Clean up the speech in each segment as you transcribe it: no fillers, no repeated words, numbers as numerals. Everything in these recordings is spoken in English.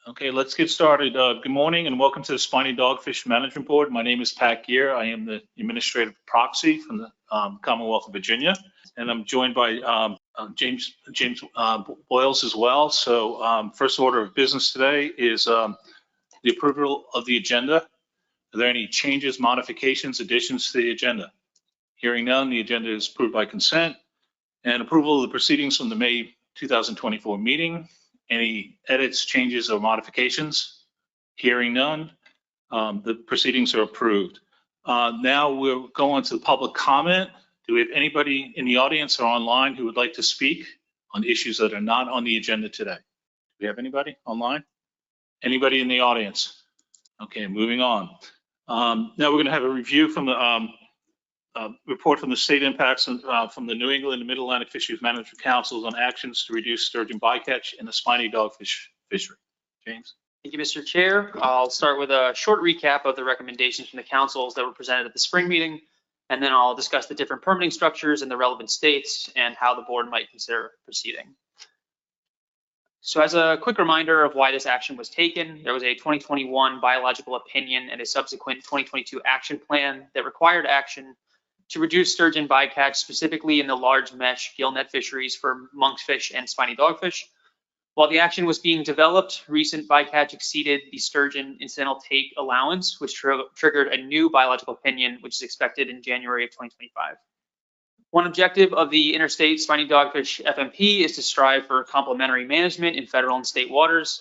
Okay, let's get started. Good morning and welcome to the Spiny Dogfish Management Board. My name is Pat Gear. I am the administrative proxy from the Commonwealth of Virginia, and I'm joined by James Boyles as well. So first order of business today is the approval of the agenda. Are there any changes, modifications, additions to the agenda? Hearing none, the agenda is approved by consent. And approval of the proceedings from the May 2024 meeting. Any edits, changes, or modifications? Hearing none, the proceedings are approved. Now we'll go on to the public comment. Do we have anybody in the audience or online who would like to speak on issues that are not on the agenda today? Do we have anybody online? Anybody in the audience? Okay, moving on. Now we're going to have a review from the report from the state impacts from the New England and Mid-Atlantic Fisheries Management Councils on actions to reduce sturgeon bycatch in the spiny dogfish fishery. James. Thank you, Mr. Chair. I'll start with a short recap of the recommendations from the councils that were presented at the spring meeting, and then I'll discuss the different permitting structures in the relevant states and how the board might consider proceeding. So as a quick reminder of why this action was taken, there was a 2021 biological opinion and a subsequent 2022 action plan that required action to reduce sturgeon bycatch, specifically in the large mesh gillnet fisheries for monkfish and spiny dogfish. While the action was being developed, recent bycatch exceeded the sturgeon incidental take allowance, which triggered a new biological opinion, which is expected in January of 2025. One objective of the Interstate Spiny Dogfish FMP is to strive for complementary management in federal and state waters.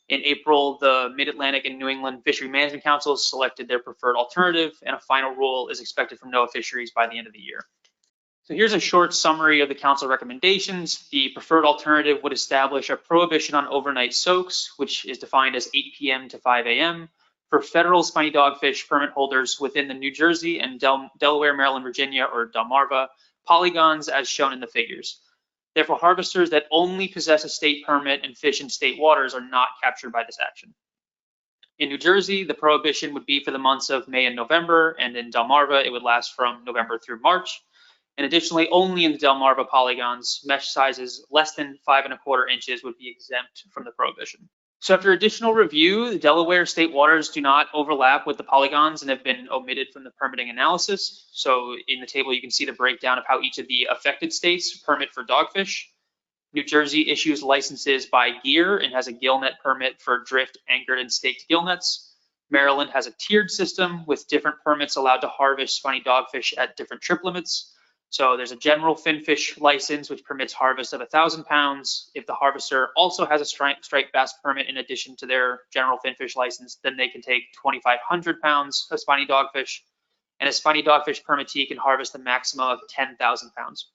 In April, the Mid-Atlantic and New England Fishery Management Councils selected their preferred alternative, and a final rule is expected from NOAA Fisheries by the end of the year. So here's a short summary of the council recommendations. The preferred alternative would establish a prohibition on overnight soaks, which is defined as 8 p.m. to 5 a.m. for federal spiny dogfish permit holders within the New Jersey and Delaware, Maryland, Virginia, or Delmarva polygons as shown in the figures. Therefore, harvesters that only possess a state permit and fish in state waters are not captured by this action. In New Jersey, the prohibition would be for the months of May and November, and in Delmarva, it would last from November through March. And additionally, only in the Delmarva polygons, mesh sizes less than 5¼ inches would be exempt from the prohibition. So after additional review, the Delaware state waters do not overlap with the polygons and have been omitted from the permitting analysis. So in the table, you can see the breakdown of how each of the affected states permit for dogfish. New Jersey issues licenses by gear and has a gillnet permit for drift, anchored, and staked gillnets. Maryland has a tiered system with different permits allowed to harvest spiny dogfish at different trip limits. So there's a general finfish license, which permits harvest of 1,000 pounds. If the harvester also has a striped bass permit in addition to their general finfish license, then they can take 2,500 pounds of spiny dogfish. And a spiny dogfish permittee can harvest a maximum of 10,000 pounds.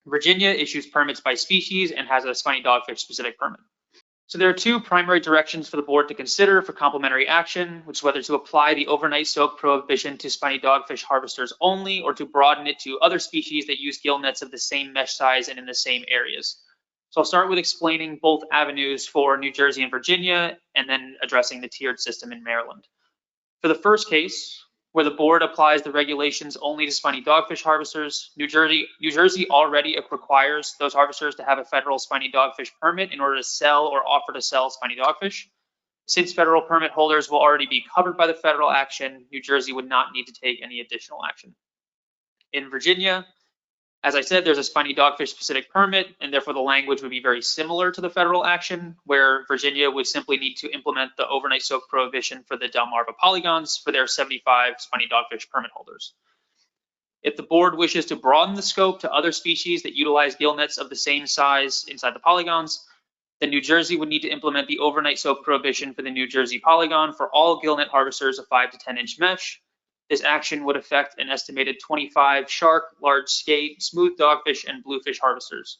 Virginia issues permits by species and has a spiny dogfish specific permit. So there are two primary directions for the board to consider for complementary action, which is whether to apply the overnight soak prohibition to spiny dogfish harvesters only, or to broaden it to other species that use gill nets of the same mesh size and in the same areas. So I'll start with explaining both avenues for New Jersey and Virginia, and then addressing the tiered system in Maryland. For the first case, where the board applies the regulations only to spiny dogfish harvesters, New Jersey already requires those harvesters to have a federal spiny dogfish permit in order to sell or offer to sell spiny dogfish. Since federal permit holders will already be covered by the federal action, New Jersey would not need to take any additional action. In Virginia, as I said, there's a spiny dogfish specific permit, and therefore the language would be very similar to the federal action, where Virginia would simply need to implement the overnight soak prohibition for the Delmarva polygons for their 75 spiny dogfish permit holders. If the board wishes to broaden the scope to other species that utilize gill nets of the same size inside the polygons, then New Jersey would need to implement the overnight soak prohibition for the New Jersey polygon for all gill net harvesters of 5 to 10 inch mesh. This action would affect an estimated 25 shark, large skate, smooth dogfish, and bluefish harvesters.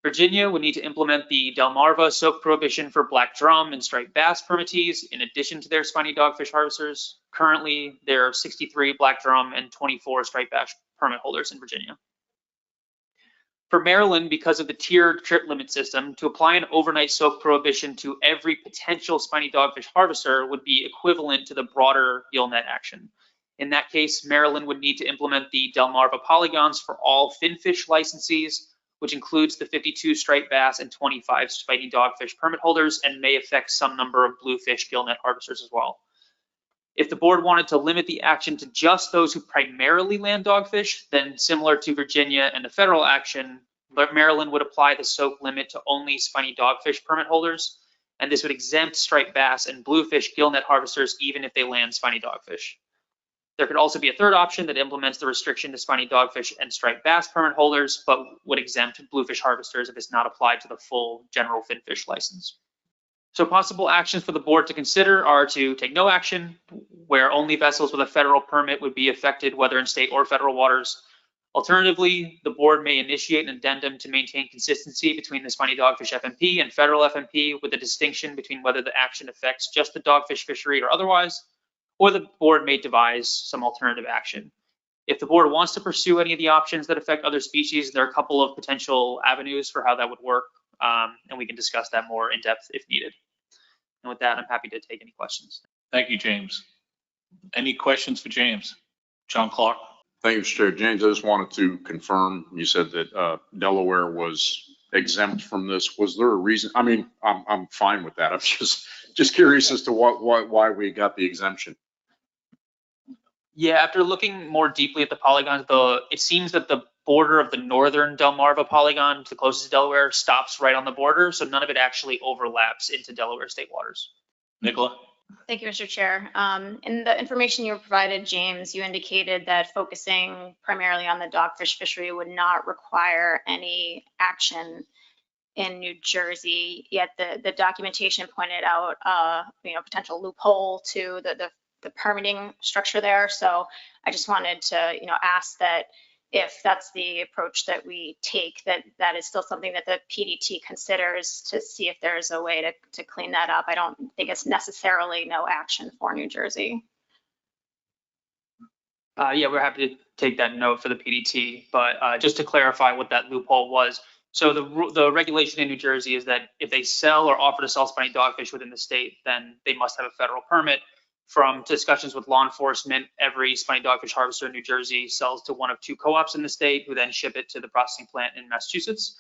Virginia would need to implement the Delmarva soak prohibition for black drum and striped bass permittees in addition to their spiny dogfish harvesters. Currently, there are 63 black drum and 24 striped bass permit holders in Virginia. For Maryland, because of the tiered trip limit system, to apply an overnight soak prohibition to every potential spiny dogfish harvester would be equivalent to the broader gill net action. In that case, Maryland would need to implement the Delmarva polygons for all finfish licensees, which includes the 52 striped bass and 25 Spiny dogfish permit holders, and may affect some number of bluefish gillnet harvesters as well. If the board wanted to limit the action to just those who primarily land dogfish, then similar to Virginia and the federal action, Maryland would apply the soak limit to only Spiny dogfish permit holders, and this would exempt striped bass and bluefish gillnet harvesters even if they land Spiny dogfish. There could also be a third option that implements the restriction to Spiny dogfish and striped bass permit holders, but would exempt bluefish harvesters if it's not applied to the full general finfish license. So possible actions for the board to consider are to take no action, where only vessels with a federal permit would be affected, whether in state or federal waters. Alternatively, the board may initiate an addendum to maintain consistency between the Spiny dogfish FMP and federal FMP, with a distinction between whether the action affects just the dogfish fishery or otherwise, or the board may devise some alternative action. If the board wants to pursue any of the options that affect other species, there are a couple of potential avenues for how that would work, and we can discuss that more in depth if needed. And with that, I'm happy to take any questions. Thank you, James. Any questions for James? John Clark. Thank you, Mr. Chair. James, I just wanted to confirm, you said that Delaware was exempt from this. Was there a reason? I mean, I'm fine with that. I'm just curious as to why we got the exemption. Yeah, after looking more deeply at the polygons, it seems that the border of the northern Delmarva polygon, the closest to Delaware, stops right on the border, so none of it actually overlaps into Delaware state waters. Nicola? Thank you, Mr. Chair. In the information you provided, James, you indicated that focusing primarily on the dogfish fishery would not require any action in New Jersey, yet the documentation pointed out potential loophole to the permitting structure there. So I just wanted to ask that if that's the approach that we take, that is still something that the PDT considers to see if there's a way to clean that up. I don't think it's necessarily no action for New Jersey. Yeah, we're happy to take that note for the PDT, but just to clarify what that loophole was. So the regulation in New Jersey is that if they sell or offer to sell Spiny dogfish within the state, then they must have a federal permit. From discussions with law enforcement, every Spiny dogfish harvester in New Jersey sells to one of two co-ops in the state, who then ship it to the processing plant in Massachusetts.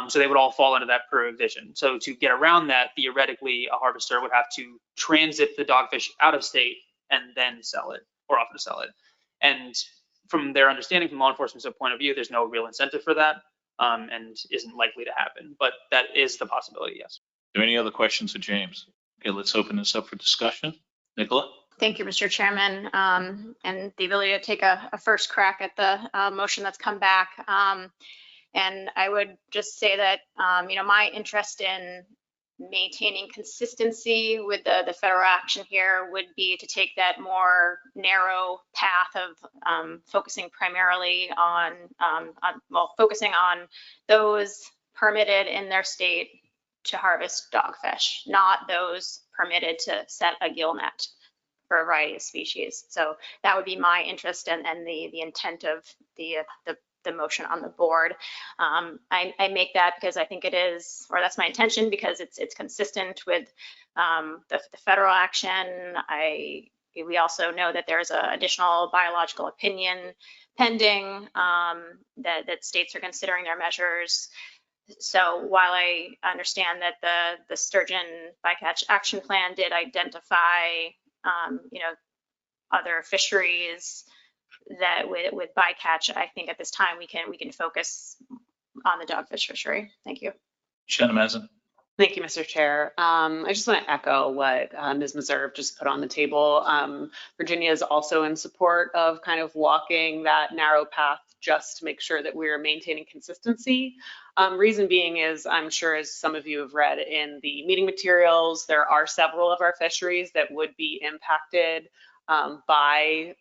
So they would all fall under that provision. So to get around that, theoretically, a harvester would have to transit the dogfish out of state and then sell it or offer to sell it. And from their understanding, from law enforcement's point of view, there's no real incentive for that, and isn't likely to happen. But that is the possibility, yes. Are there any other questions for James? Okay, let's open this up for discussion. Nicola? Thank you, Mr. Chairman, and the ability to take a first crack at the motion that's come back. And I would just say that, my interest in maintaining consistency with the federal action here would be to take that more narrow path of focusing primarily on, focusing on those permitted in their state to harvest dogfish, not those permitted to set a gill net for a variety of species. So that would be my interest and the intent of the motion on the board. I make that because I think it is, or that's my intention, because it's consistent with the federal action. We also know that there's an additional biological opinion pending, that states are considering their measures. So while I understand that the sturgeon bycatch action plan did identify, other fisheries that with bycatch, I think at this time we can focus on the dogfish fishery. Thank you. Shannon Mazin. Thank you, Mr. Chair. I just want to echo what Ms. Meserve just put on the table. Virginia is also in support of kind of walking that narrow path just to make sure that we're maintaining consistency. Reason being is, I'm sure as some of you have read in the meeting materials, there are several of our fisheries that would be impacted by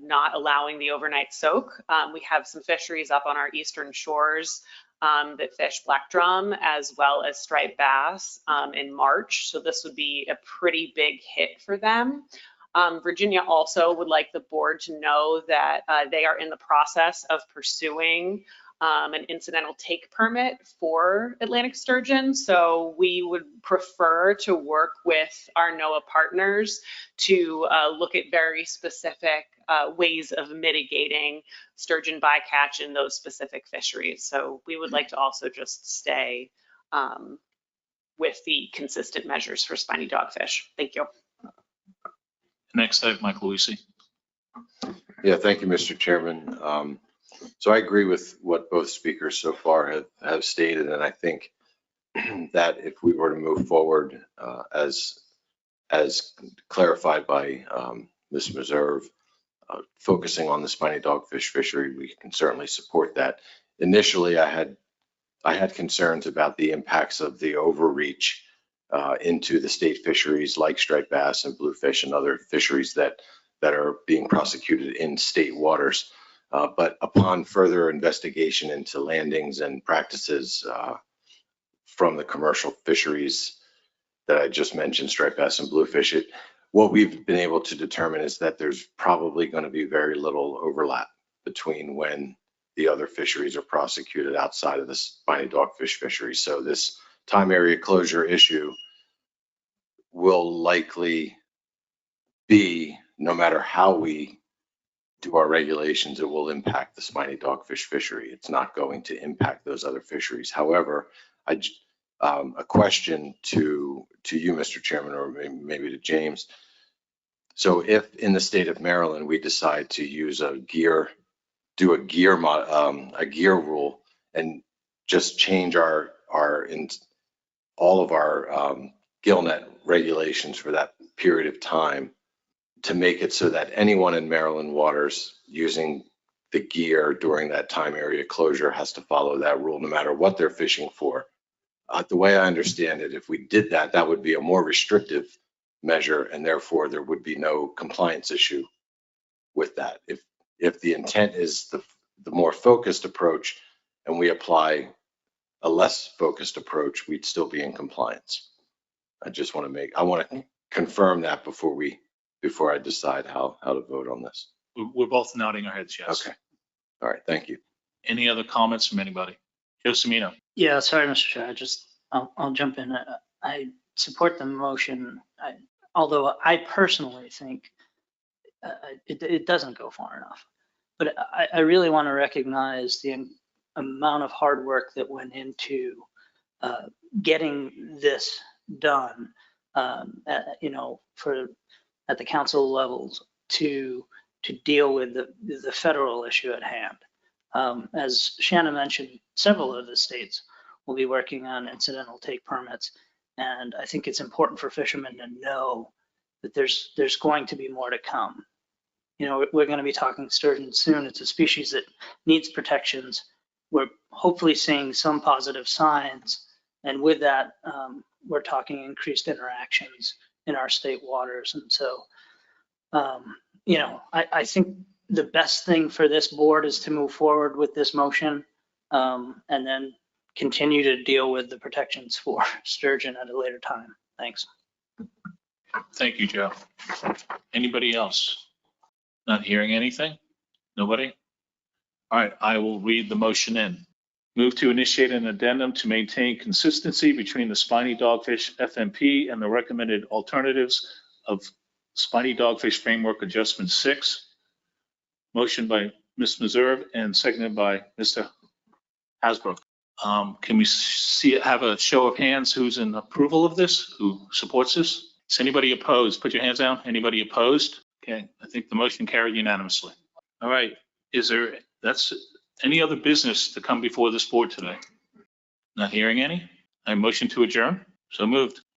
not allowing the overnight soak. We have some fisheries up on our eastern shores that fish black drum as well as striped bass in March. So this would be a pretty big hit for them. Virginia also would like the board to know that they are in the process of pursuing an incidental take permit for Atlantic sturgeon. So we would prefer to work with our NOAA partners to look at very specific ways of mitigating sturgeon bycatch in those specific fisheries. So we would like to also just stay with the consistent measures for spiny dogfish. Thank you. Next, I have Michael Lucy. Yeah, thank you, Mr. Chairman. So I agree with what both speakers so far have stated, and I think that if we were to move forward as clarified by Ms. Meserve, focusing on the spiny dogfish fishery, we can certainly support that. Initially, I had concerns about the impacts of the overreach into the state fisheries like striped bass and bluefish and other fisheries that are being prosecuted in state waters. But upon further investigation into landings and practices from the commercial fisheries that I just mentioned, striped bass and bluefish, what we've been able to determine is that there's probably going to be very little overlap between when the other fisheries are prosecuted outside of the spiny dogfish fishery. So this time area closure issue will likely be, no matter how we do our regulations, it will impact the spiny dogfish fishery. It's not going to impact those other fisheries. However, a question to you, Mr. Chairman, or maybe to James. So if in the state of Maryland, we decide to use a gear rule and just change all of our gill net regulations for that period of time to make it so that anyone in Maryland waters using the gear during that time area closure has to follow that rule no matter what they're fishing for. The way I understand it, if we did that, that would be a more restrictive measure, and therefore there would be no compliance issue with that. If the intent is the more focused approach and we apply a less focused approach, we'd still be in compliance. I want to confirm that before I decide how to vote on this. We're both nodding our heads, yes. Okay. All right. Thank you. Any other comments from anybody? Joe Semino. Yeah, sorry, Mr. Chair. I'll jump in. I support the motion, although I personally think it doesn't go far enough. But I really want to recognize the amount of hard work that went into getting this done, at the council levels to deal with the federal issue at hand. As Shannon mentioned, several of the states will be working on incidental take permits. And I think it's important for fishermen to know that there's going to be more to come. We're going to be talking sturgeon soon. It's a species that needs protections. We're hopefully seeing some positive signs. And with that, we're talking increased interactions in our state waters. And so, I think the best thing for this board is to move forward with this motion and then continue to deal with the protections for sturgeon at a later time. Thanks. Thank you, Joe. Anybody else? Not hearing anything? Nobody? All right, I will read the motion in. Move to initiate an addendum to maintain consistency between the spiny dogfish FMP and the recommended alternatives of Spiny Dogfish Framework Adjustment 6. Motion by Ms. Meserve and seconded by Mr. Hasbrook. Can we have a show of hands who's in approval of this, who supports this? Is anybody opposed? Put your hands down. Anybody opposed? Okay, I think the motion carried unanimously. All right, that's any other business to come before this board today? Not hearing any? I motion to adjourn. So moved.